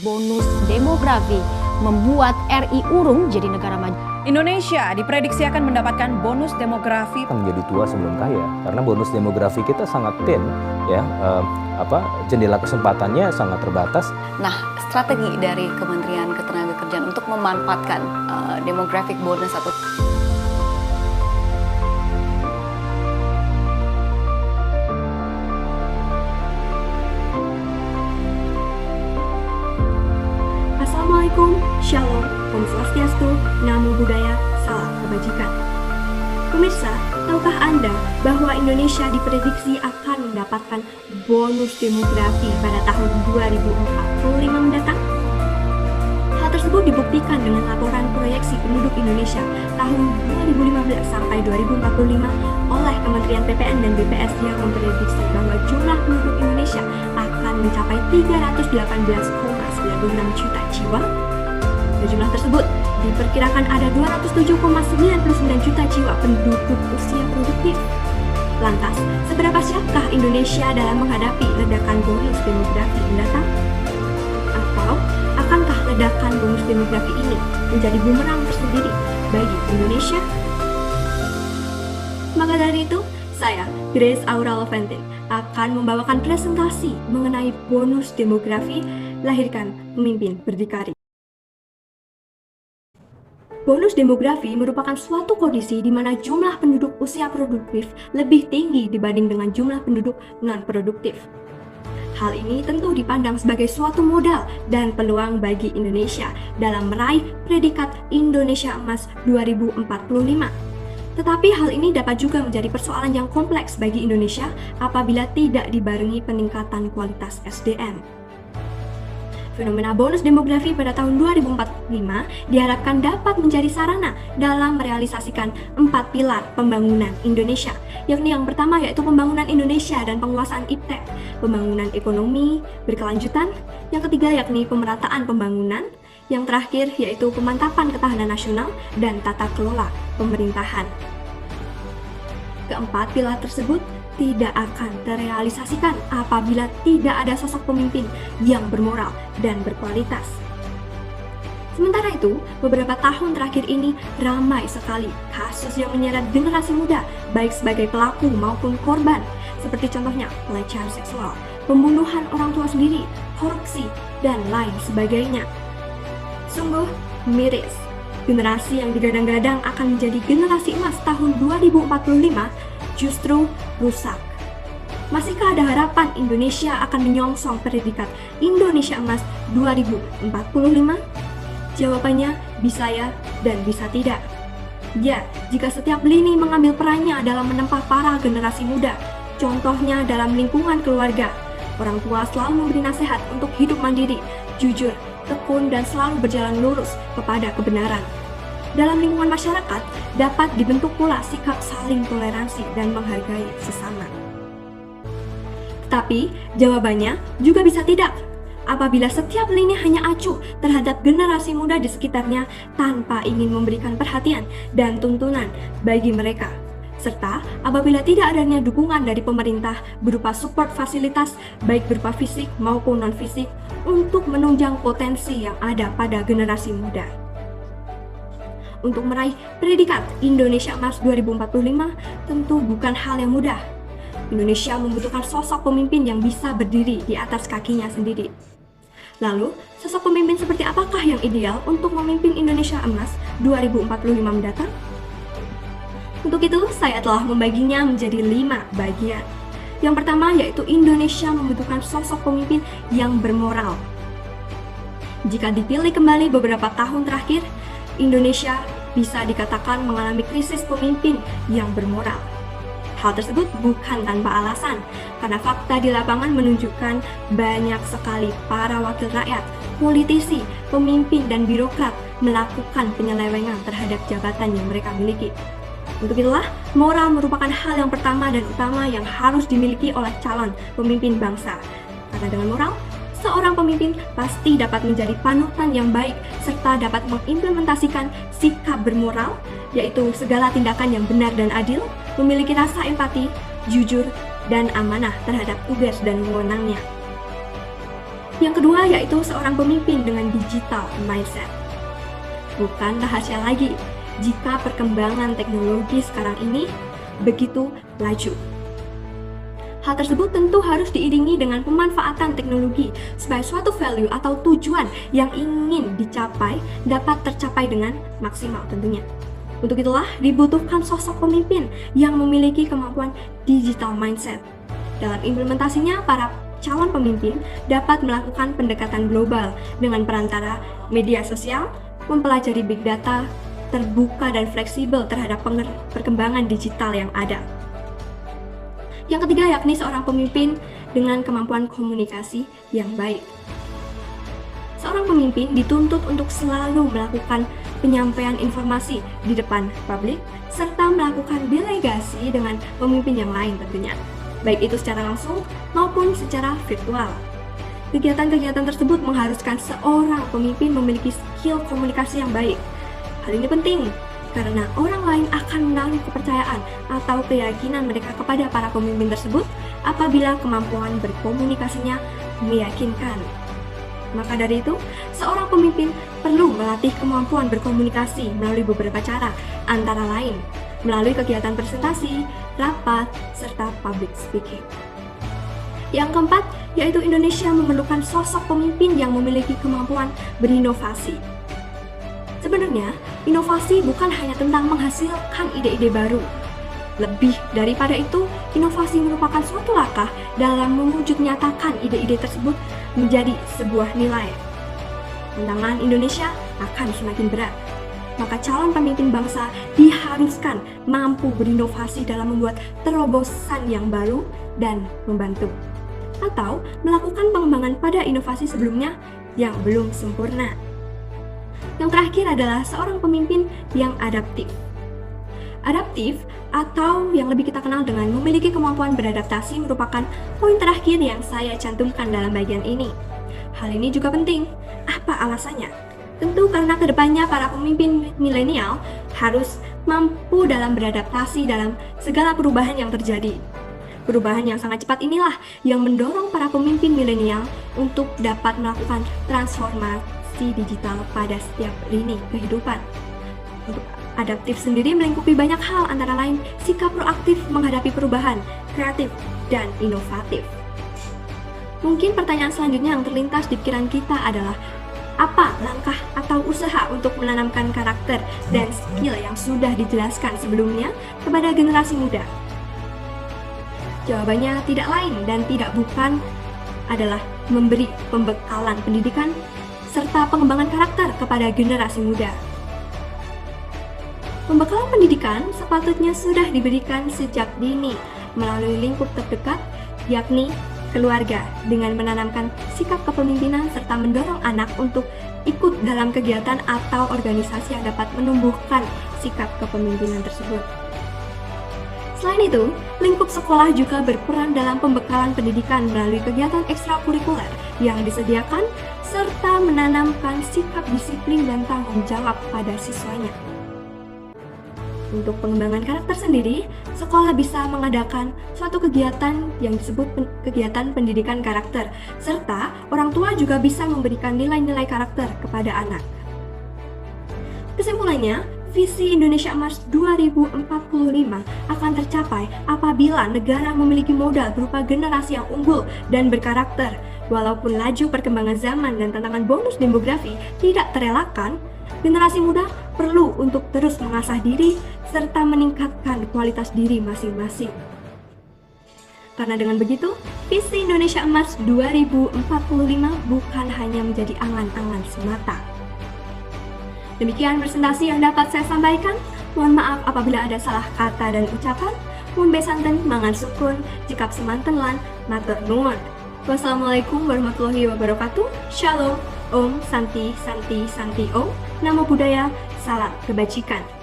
Bonus demografi membuat RI urung jadi negara maju. Indonesia diprediksi akan mendapatkan bonus demografi menjadi tua sebelum kaya karena bonus demografi kita sangat thin ya, jendela kesempatannya sangat terbatas. Nah, strategi dari Kementerian Ketenagakerjaan untuk memanfaatkan demographic bonus atau Assalamualaikum, Shalom, Om Swastiastu, Namo Buddhaya, Salam Kebajikan. Pemirsa, tahukah Anda bahwa Indonesia diprediksi akan mendapatkan bonus demografi pada tahun 2045 mendatang? Hal tersebut dibuktikan dengan laporan proyeksi penduduk Indonesia tahun 2015 sampai 2045 oleh Kementerian PPN dan BPS yang memprediksi bahwa jumlah penduduk Indonesia akan mencapai 318,96 juta jiwa. Dari jumlah tersebut, diperkirakan ada 207,99 juta jiwa penduduk usia produktif. Lantas, seberapa siapkah Indonesia dalam menghadapi ledakan bonus demografi mendatang? Atau, akankah ledakan bonus demografi ini menjadi bumerang tersendiri bagi Indonesia? Maka dari itu, saya, Grace Aura Loventin, akan membawakan presentasi mengenai bonus demografi lahirkan pemimpin berdikari. Bonus demografi merupakan suatu kondisi di mana jumlah penduduk usia produktif lebih tinggi dibanding dengan jumlah penduduk non-produktif. Hal ini tentu dipandang sebagai suatu modal dan peluang bagi Indonesia dalam meraih predikat Indonesia Emas 2045. Tetapi hal ini dapat juga menjadi persoalan yang kompleks bagi Indonesia apabila tidak dibarengi peningkatan kualitas SDM. Fenomena bonus demografi pada tahun 2045 diharapkan dapat menjadi sarana dalam merealisasikan 4 pilar pembangunan Indonesia, yakni yang pertama yaitu pembangunan Indonesia dan penguasaan iptek, pembangunan ekonomi berkelanjutan, yang ketiga yakni pemerataan pembangunan, yang terakhir yaitu pemantapan ketahanan nasional dan tata kelola pemerintahan. Keempat pilar tersebut tidak akan terrealisasikan apabila tidak ada sosok pemimpin yang bermoral dan berkualitas. Sementara itu, beberapa tahun terakhir ini ramai sekali kasus yang menyeret generasi muda, baik sebagai pelaku maupun korban, seperti contohnya pelecehan seksual, pembunuhan orang tua sendiri, korupsi, dan lain sebagainya. Sungguh miris, generasi yang digadang-gadang akan menjadi generasi emas tahun 2045 justru rusak. Masihkah ada harapan Indonesia akan menyongsong predikat Indonesia Emas 2045? Jawabannya bisa ya dan bisa tidak. Ya, jika setiap lini mengambil perannya dalam menempa para generasi muda, contohnya dalam lingkungan keluarga, orang tua selalu memberi nasihat untuk hidup mandiri, jujur, tekun, dan selalu berjalan lurus kepada kebenaran. Dalam lingkungan masyarakat, dapat dibentuk pula sikap saling toleransi dan menghargai sesama. Tetapi, jawabannya juga bisa tidak. Apabila setiap lini hanya acuh terhadap generasi muda di sekitarnya tanpa ingin memberikan perhatian dan tuntunan bagi mereka. Serta apabila tidak adanya dukungan dari pemerintah berupa support fasilitas baik berupa fisik maupun non-fisik untuk menunjang potensi yang ada pada generasi muda. Untuk meraih predikat Indonesia Emas 2045 tentu bukan hal yang mudah. Indonesia membutuhkan sosok pemimpin yang bisa berdiri di atas kakinya sendiri. Lalu, sosok pemimpin seperti apakah yang ideal untuk memimpin Indonesia Emas 2045 mendatang? Untuk itu, saya telah membaginya menjadi 5 bagian. Yang pertama yaitu Indonesia membutuhkan sosok pemimpin yang bermoral. Jika dipilih kembali beberapa tahun terakhir, Indonesia bisa dikatakan mengalami krisis pemimpin yang bermoral. Hal tersebut bukan tanpa alasan, karena fakta di lapangan menunjukkan banyak sekali para wakil rakyat, politisi, pemimpin, dan birokrat melakukan penyelewengan terhadap jabatan yang mereka miliki. Untuk itulah, moral merupakan hal yang pertama dan utama yang harus dimiliki oleh calon pemimpin bangsa. Karena dengan moral, seorang pemimpin pasti dapat menjadi panutan yang baik serta dapat mengimplementasikan sikap bermoral, yaitu segala tindakan yang benar dan adil, memiliki rasa empati, jujur, dan amanah terhadap tugas dan wewenangnya. Yang kedua yaitu seorang pemimpin dengan digital mindset. Bukan rahasia lagi jika perkembangan teknologi sekarang ini begitu laju. Hal tersebut tentu harus diiringi dengan pemanfaatan teknologi supaya suatu value atau tujuan yang ingin dicapai dapat tercapai dengan maksimal tentunya. Untuk itulah dibutuhkan sosok pemimpin yang memiliki kemampuan digital mindset. Dalam implementasinya, para calon pemimpin dapat melakukan pendekatan global dengan perantara media sosial, mempelajari big data, terbuka dan fleksibel terhadap perkembangan digital yang ada. Yang ketiga yakni seorang pemimpin dengan kemampuan komunikasi yang baik. Seorang pemimpin dituntut untuk selalu melakukan penyampaian informasi di depan publik serta melakukan delegasi dengan pemimpin yang lain tentunya, baik itu secara langsung maupun secara virtual. Kegiatan-kegiatan tersebut mengharuskan seorang pemimpin memiliki skill komunikasi yang baik. Hal ini penting karena orang lain akan menaruh kepercayaan atau keyakinan mereka kepada para pemimpin tersebut apabila kemampuan berkomunikasinya meyakinkan. Maka dari itu, seorang pemimpin perlu melatih kemampuan berkomunikasi melalui beberapa cara, antara lain melalui kegiatan presentasi, rapat, serta public speaking. Yang keempat, yaitu Indonesia memerlukan sosok pemimpin yang memiliki kemampuan berinovasi. Sebenarnya, inovasi bukan hanya tentang menghasilkan ide-ide baru. Lebih daripada itu, inovasi merupakan suatu langkah dalam mewujud nyatakan ide-ide tersebut menjadi sebuah nilai. Tantangan Indonesia akan semakin berat. Maka calon pemimpin bangsa diharuskan mampu berinovasi dalam membuat terobosan yang baru dan membantu. Atau melakukan pengembangan pada inovasi sebelumnya yang belum sempurna. Yang terakhir adalah seorang pemimpin yang adaptif. Adaptif atau yang lebih kita kenal dengan memiliki kemampuan beradaptasi merupakan poin terakhir yang saya cantumkan dalam bagian ini. Hal ini juga penting. Apa alasannya? Tentu karena kedepannya para pemimpin milenial harus mampu dalam beradaptasi dalam segala perubahan yang terjadi. Perubahan yang sangat cepat inilah yang mendorong para pemimpin milenial untuk dapat melakukan transformasi digital pada setiap lini kehidupan. Untuk adaptif sendiri melingkupi banyak hal, antara lain sikap proaktif menghadapi perubahan, kreatif, dan inovatif. Mungkin pertanyaan selanjutnya yang terlintas di pikiran kita adalah, apa langkah atau usaha untuk menanamkan karakter dan skill yang sudah dijelaskan sebelumnya kepada generasi muda? Jawabannya tidak lain dan tidak bukan adalah memberi pembekalan pendidikan serta pengembangan karakter kepada generasi muda. Pembekalan pendidikan sepatutnya sudah diberikan sejak dini melalui lingkup terdekat, yakni keluarga, dengan menanamkan sikap kepemimpinan serta mendorong anak untuk ikut dalam kegiatan atau organisasi yang dapat menumbuhkan sikap kepemimpinan tersebut. Selain itu, lingkup sekolah juga berperan dalam pembekalan pendidikan melalui kegiatan ekstrakurikuler yang disediakan serta menanamkan sikap disiplin dan tanggung jawab pada siswanya. Untuk pengembangan karakter sendiri, sekolah bisa mengadakan suatu kegiatan yang disebut kegiatan pendidikan karakter, serta orang tua juga bisa memberikan nilai-nilai karakter kepada anak. Kesimpulannya, visi Indonesia Emas 2045 akan tercapai apabila negara memiliki modal berupa generasi yang unggul dan berkarakter. Walaupun laju perkembangan zaman dan tantangan bonus demografi tidak terelakkan, generasi muda perlu untuk terus mengasah diri serta meningkatkan kualitas diri masing-masing. Karena dengan begitu, visi Indonesia Emas 2045 bukan hanya menjadi angan-angan semata. Demikian presentasi yang dapat saya sampaikan. Mohon maaf apabila ada salah kata dan ucapan. Mun besanten mangan sukun, jikap semanten lan matur nuwun. Wassalamualaikum warahmatullahi wabarakatuh. Shalom, Om, Santi, Santi, Santi Om. Namo Buddhaya, salam kebajikan.